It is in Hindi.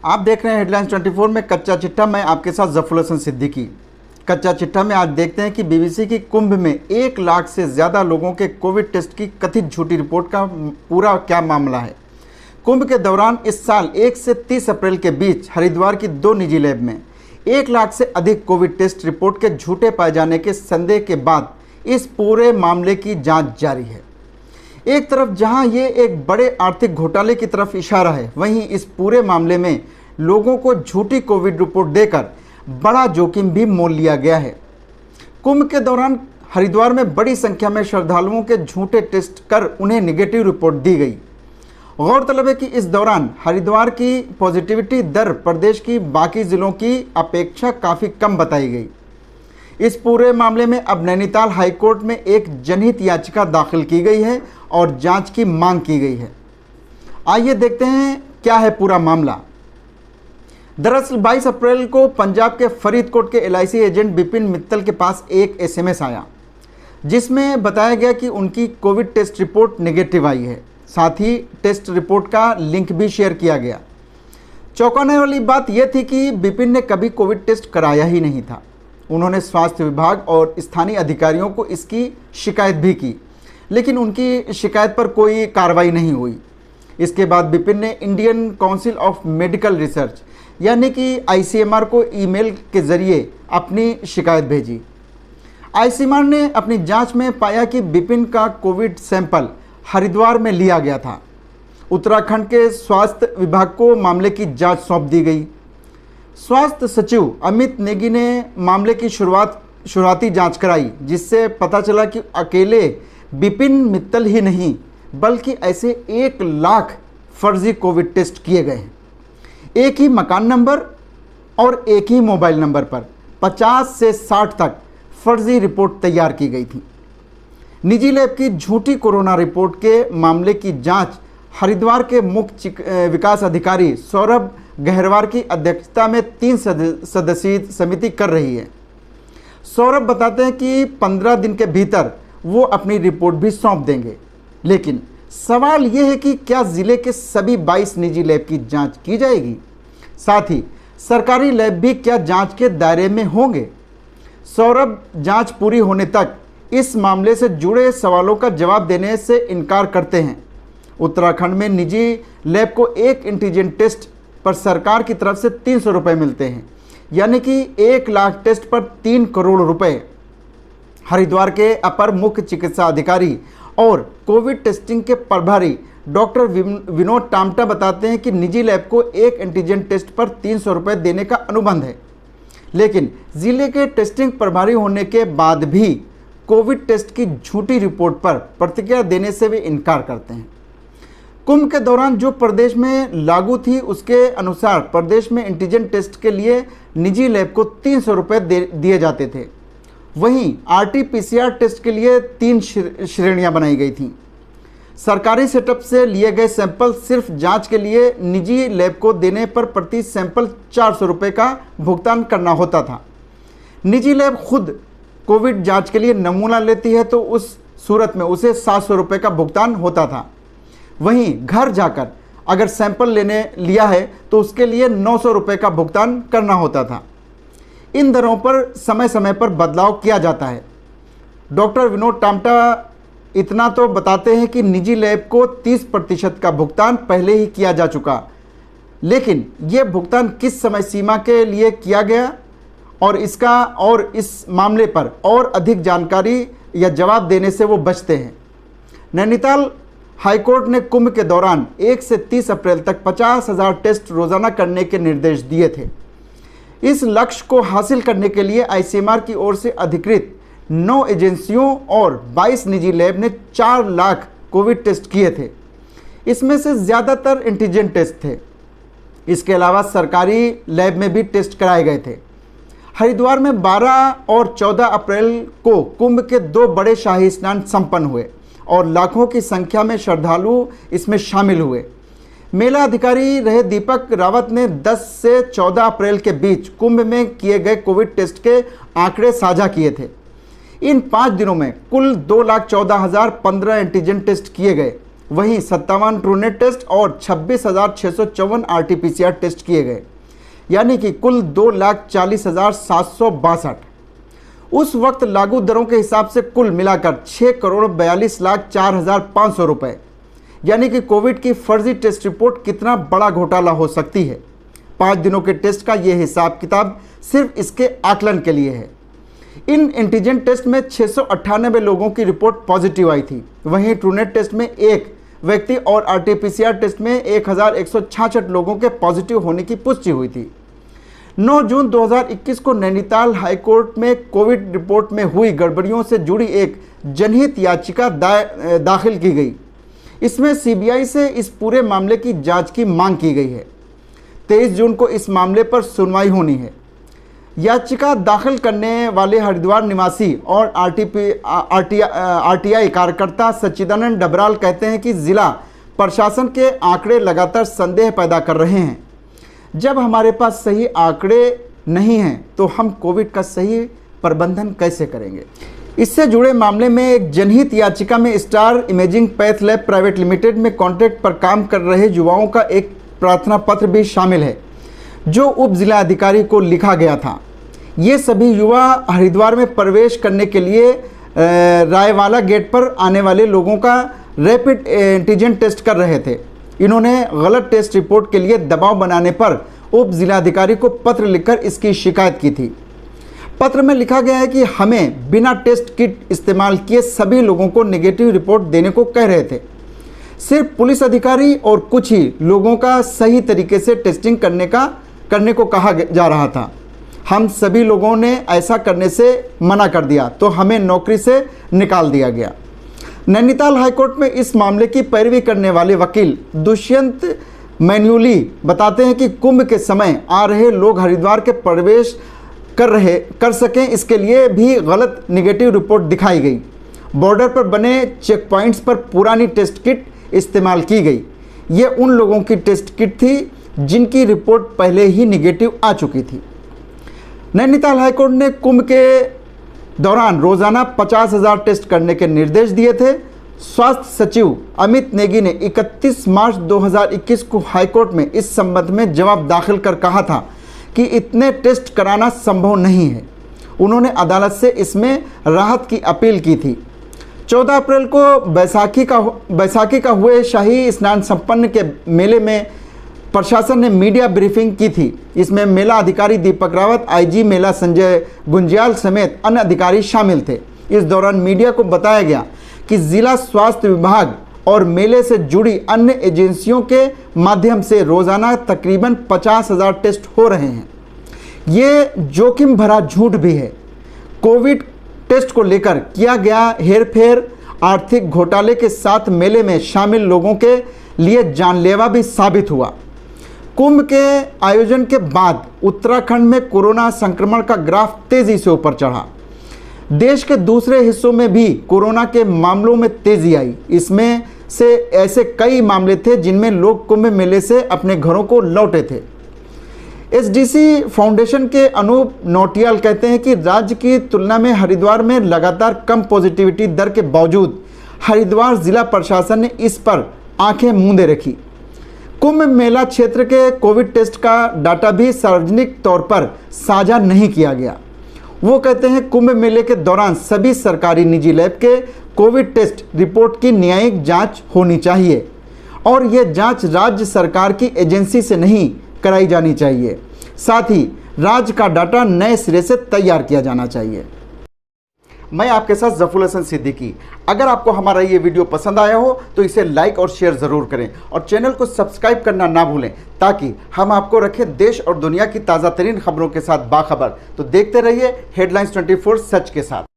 आप देख रहे हैं हेडलाइंस 24 में कच्चा चिट्ठा। मैं आपके साथ जफरुल हसन सिद्दीकी। कच्चा चिट्ठा में आज देखते हैं कि बीबीसी की कुंभ में 1 लाख से ज़्यादा लोगों के कोविड टेस्ट की कथित झूठी रिपोर्ट का पूरा क्या मामला है। कुंभ के दौरान इस साल 1 से 30 अप्रैल के बीच हरिद्वार की 2 निजी लैब में 1 लाख से अधिक कोविड टेस्ट रिपोर्ट के झूठे पाए जाने के संदेह के बाद इस पूरे मामले की जांच जारी है। एक तरफ जहां ये एक बड़े आर्थिक घोटाले की तरफ इशारा है, वहीं इस पूरे मामले में लोगों को झूठी कोविड रिपोर्ट देकर बड़ा जोखिम भी मोल लिया गया है। कुंभ के दौरान हरिद्वार में बड़ी संख्या में श्रद्धालुओं के झूठे टेस्ट कर उन्हें निगेटिव रिपोर्ट दी गई। गौरतलब है कि इस दौरान हरिद्वार की पॉजिटिविटी दर प्रदेश की बाकी जिलों की अपेक्षा काफ़ी कम बताई गई। इस पूरे मामले में अब नैनीताल हाईकोर्ट में एक जनहित याचिका दाखिल की गई है और जांच की मांग की गई है। आइए देखते हैं क्या है पूरा मामला। दरअसल 22 अप्रैल को पंजाब के फरीदकोट के LIC एजेंट बिपिन मित्तल के पास एक SMS आया, जिसमें बताया गया कि उनकी कोविड टेस्ट रिपोर्ट नेगेटिव आई है। साथ ही टेस्ट रिपोर्ट का लिंक भी शेयर किया गया। चौंकाने वाली बात यह थी कि बिपिन ने कभी कोविड टेस्ट कराया ही नहीं था। उन्होंने स्वास्थ्य विभाग और स्थानीय अधिकारियों को इसकी शिकायत भी की, लेकिन उनकी शिकायत पर कोई कार्रवाई नहीं हुई। इसके बाद बिपिन ने Indian council of medical research यानी कि ICMR को ईमेल के जरिए अपनी शिकायत भेजी। ICMR ने अपनी जांच में पाया कि बिपिन का कोविड सैंपल हरिद्वार में लिया गया था। उत्तराखंड के स्वास्थ्य विभाग को मामले की जांच सौंप दी गई। स्वास्थ्य सचिव अमित नेगी ने मामले की शुरुआती जांच कराई, जिससे पता चला कि अकेले बिपिन मित्तल ही नहीं बल्कि ऐसे 1 लाख फर्जी कोविड टेस्ट किए गए हैं। एक ही मकान नंबर और एक ही मोबाइल नंबर पर 50 से 60 तक फर्जी रिपोर्ट तैयार की गई थी। निजी लैब की झूठी कोरोना रिपोर्ट के मामले की जांच हरिद्वार के मुख्य विकास अधिकारी सौरभ गहरवार की अध्यक्षता में 3 सदस्यीय समिति कर रही है। सौरभ बताते हैं कि 15 दिन के भीतर वो अपनी रिपोर्ट भी सौंप देंगे। लेकिन सवाल यह है कि क्या जिले के सभी 22 निजी लैब की जांच की जाएगी? साथ ही सरकारी लैब भी क्या जांच के दायरे में होंगे? सौरभ जांच पूरी होने तक इस मामले से जुड़े सवालों का जवाब देने से इनकार करते हैं। उत्तराखंड में निजी लैब को एक एंटीजन टेस्ट पर सरकार की तरफ से 300 रुपये मिलते हैं, यानी कि 1 लाख टेस्ट पर 3 करोड़ रुपए। हरिद्वार के अपर मुख्य चिकित्सा अधिकारी और कोविड टेस्टिंग के प्रभारी डॉक्टर विनोद टामटा बताते हैं कि निजी लैब को एक एंटीजन टेस्ट पर 300 रुपये देने का अनुबंध है, लेकिन जिले के टेस्टिंग प्रभारी होने के बाद भी कोविड टेस्ट की झूठी रिपोर्ट पर प्रतिक्रिया देने से वे इनकार करते हैं। कुंभ के दौरान जो प्रदेश में लागू थी, उसके अनुसार प्रदेश में एंटीजन टेस्ट के लिए निजी लैब को 300 रुपये दिए जाते थे। वहीं RT-PCR टेस्ट के लिए 3 श्रेणियां बनाई गई थीं। सरकारी सेटअप से लिए गए सैंपल सिर्फ जांच के लिए निजी लैब को देने पर प्रति सैंपल 400 रुपये का भुगतान करना होता था। निजी लैब खुद कोविड जांच के लिए नमूना लेती है तो उस सूरत में उसे 700 रुपये का भुगतान होता था। वहीं घर जाकर अगर सैंपल लेने लिया है तो उसके लिए 900 रुपये का भुगतान करना होता था। इन दरों पर समय समय पर बदलाव किया जाता है। डॉक्टर विनोद टामटा इतना तो बताते हैं कि निजी लैब को 30% का भुगतान पहले ही किया जा चुका, लेकिन ये भुगतान किस समय सीमा के लिए किया गया और इस मामले पर और अधिक जानकारी या जवाब देने से वो बचते हैं। नैनीताल हाईकोर्ट ने कुंभ के दौरान 1 से 30 अप्रैल तक 50,000 टेस्ट रोजाना करने के निर्देश दिए थे। इस लक्ष्य को हासिल करने के लिए ICMR की ओर से अधिकृत 9 एजेंसियों और 22 निजी लैब ने 4 लाख कोविड टेस्ट किए थे। इसमें से ज़्यादातर एंटीजन टेस्ट थे। इसके अलावा सरकारी लैब में भी टेस्ट कराए गए थे। हरिद्वार में 12 और 14 अप्रैल को कुंभ के 2 बड़े शाही स्नान संपन्न हुए और लाखों की संख्या में श्रद्धालु इसमें शामिल हुए। मेला अधिकारी रहे दीपक रावत ने 10 से 14 अप्रैल के बीच कुंभ में किए गए कोविड टेस्ट के आंकड़े साझा किए थे। इन 5 दिनों में कुल 2,14,015 एंटीजन टेस्ट किए गए। वहीं 57 ट्रूनेट टेस्ट और 26,654 RT-PCR टेस्ट किए गए, यानी कि कुल 2,40,762। उस वक्त लागू दरों के हिसाब से कुल मिलाकर 6,42,04,500 रुपये, यानी कि कोविड की फर्जी टेस्ट रिपोर्ट कितना बड़ा घोटाला हो सकती है। 5 दिनों के टेस्ट का यह हिसाब किताब सिर्फ इसके आकलन के लिए है। इन एंटीजन टेस्ट में 698 लोगों की रिपोर्ट पॉजिटिव आई थी। वहीं ट्रूनेट टेस्ट में 1 व्यक्ति और RT-PCR टेस्ट में 1,166 लोगों के पॉजिटिव होने की पुष्टि हुई थी। 9 जून 2021 को नैनीताल हाईकोर्ट में कोविड रिपोर्ट में हुई गड़बड़ियों से जुड़ी एक जनहित याचिका दाखिल की गई। इसमें CBI से इस पूरे मामले की जांच की मांग की गई है। 23 जून को इस मामले पर सुनवाई होनी है। याचिका दाखिल करने वाले हरिद्वार निवासी और RTI कार्यकर्ता सच्चिदानंद डबराल कहते हैं कि जिला प्रशासन के आंकड़े लगातार संदेह पैदा कर रहे हैं। जब हमारे पास सही आंकड़े नहीं हैं तो हम कोविड का सही प्रबंधन कैसे करेंगे। इससे जुड़े मामले में एक जनहित याचिका में star imaging path lab private limited में कॉन्ट्रैक्ट पर काम कर रहे युवाओं का एक प्रार्थना पत्र भी शामिल है, जो उप जिला अधिकारी को लिखा गया था। ये सभी युवा हरिद्वार में प्रवेश करने के लिए रायवाला गेट पर आने वाले लोगों का रैपिड एंटीजन टेस्ट कर रहे थे। इन्होंने गलत टेस्ट रिपोर्ट के लिए दबाव बनाने पर उप जिलाधिकारी को पत्र लिखकर इसकी शिकायत की थी। पत्र में लिखा गया है कि हमें बिना टेस्ट किट इस्तेमाल किए सभी लोगों को नेगेटिव रिपोर्ट देने को कह रहे थे। सिर्फ पुलिस अधिकारी और कुछ ही लोगों का सही तरीके से टेस्टिंग करने को कहा जा रहा था। हम सभी लोगों ने ऐसा करने से मना कर दिया तो हमें नौकरी से निकाल दिया गया। नैनीताल हाईकोर्ट में इस मामले की पैरवी करने वाले वकील दुष्यंत मैन्युली बताते हैं कि कुंभ के समय आ रहे लोग हरिद्वार के प्रवेश कर सकें, इसके लिए भी गलत नेगेटिव रिपोर्ट दिखाई गई। बॉर्डर पर बने चेक पॉइंट्स पर पुरानी टेस्ट किट इस्तेमाल की गई। ये उन लोगों की टेस्ट किट थी जिनकी रिपोर्ट पहले ही नेगेटिव आ चुकी थी। नैनीताल हाईकोर्ट ने कुंभ के दौरान रोजाना 50,000 टेस्ट करने के निर्देश दिए थे। स्वास्थ्य सचिव अमित नेगी ने 31 मार्च 2021 को हाईकोर्ट में इस संबंध में जवाब दाखिल कर कहा था कि इतने टेस्ट कराना संभव नहीं है। उन्होंने अदालत से इसमें राहत की अपील की थी। 14 अप्रैल को बैसाखी का हुए शाही स्नान संपन्न के मेले में प्रशासन ने मीडिया ब्रीफिंग की थी। इसमें मेला अधिकारी दीपक रावत, IG मेला संजय गुंजियाल समेत अन्य अधिकारी शामिल थे। इस दौरान मीडिया को बताया गया कि जिला स्वास्थ्य विभाग और मेले से जुड़ी अन्य एजेंसियों के माध्यम से रोजाना तकरीबन 50,000 टेस्ट हो रहे हैं। ये जोखिम भरा झूठ भी है। कोविड टेस्ट को लेकर किया गया हेरफेर आर्थिक घोटाले के साथ मेले में शामिल लोगों के लिए जानलेवा भी साबित हुआ। कुंभ के आयोजन के बाद उत्तराखंड में कोरोना संक्रमण का ग्राफ तेजी से ऊपर चढ़ा। देश के दूसरे हिस्सों में भी कोरोना के मामलों में तेजी आई। इसमें से ऐसे कई मामले थे जिनमें लोग कुंभ मेले से अपने घरों को लौटे थे। SDC फाउंडेशन के अनूप नौटियाल कहते हैं कि राज्य की तुलना में हरिद्वार में लगातार कम पॉजिटिविटी दर के बावजूद हरिद्वार जिला प्रशासन ने इस पर आंखें मूंदे रखी। कुंभ मेला क्षेत्र के कोविड टेस्ट का डाटा भी सार्वजनिक तौर पर साझा नहीं किया गया। वो कहते हैं कुंभ मेले के दौरान सभी सरकारी निजी लैब के कोविड टेस्ट रिपोर्ट की न्यायिक जांच होनी चाहिए और ये जांच राज्य सरकार की एजेंसी से नहीं कराई जानी चाहिए। साथ ही राज्य का डाटा नए सिरे से तैयार किया जाना चाहिए। मैं आपके साथ जफुल हसन सिद्दीकी। अगर आपको हमारा ये वीडियो पसंद आया हो तो इसे लाइक और शेयर ज़रूर करें और चैनल को सब्सक्राइब करना ना भूलें ताकि हम आपको रखें देश और दुनिया की ताज़ा तरीन खबरों के साथ बाखबर। तो देखते रहिए हेडलाइंस 24 सच के साथ।